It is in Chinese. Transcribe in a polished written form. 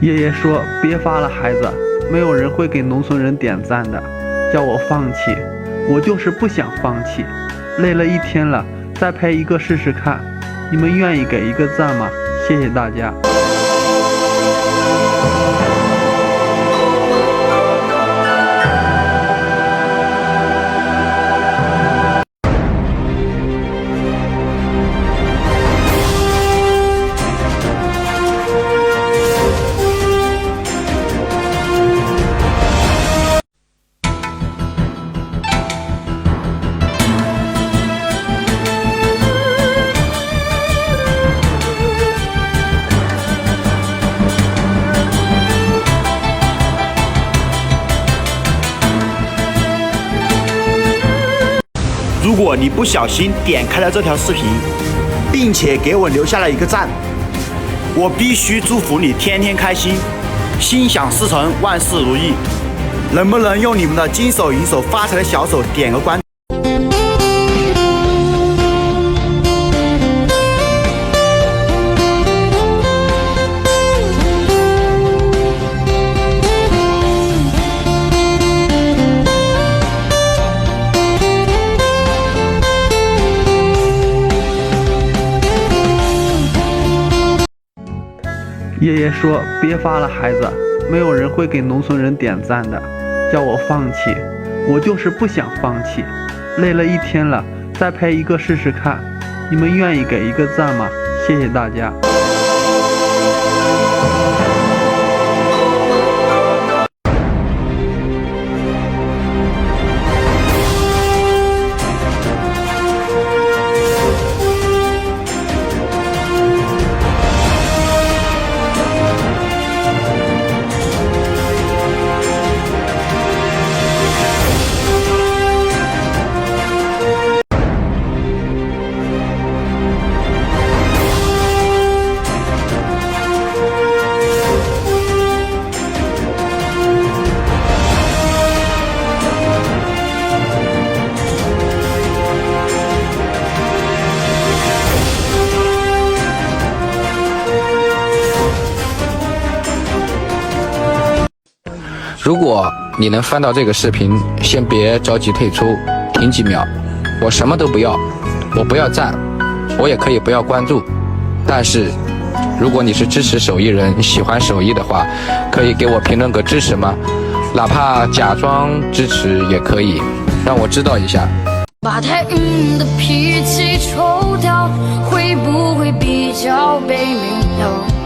爷爷说别发了孩子，没有人会给农村人点赞的，叫我放弃，我就是不想放弃，累了一天了，再拍一个试试看，你们愿意给一个赞吗？谢谢大家。如果你不小心点开了这条视频，并且给我留下了一个赞，我必须祝福你天天开心，心想事成，万事如意。能不能用你们的金手银手发财的小手点个关注？爷爷说别发了孩子，没有人会给农村人点赞的，叫我放弃，我就是不想放弃，累了一天了，再拍一个试试看，你们愿意给一个赞吗？谢谢大家。如果你能翻到这个视频，先别着急退出，停几秒。我什么都不要，我不要赞，我也可以不要关注。但是，如果你是支持手艺人，喜欢手艺的话，可以给我评论个支持吗？哪怕假装支持也可以，让我知道一下。把太硬的脾气抽掉，会不会比较被明了？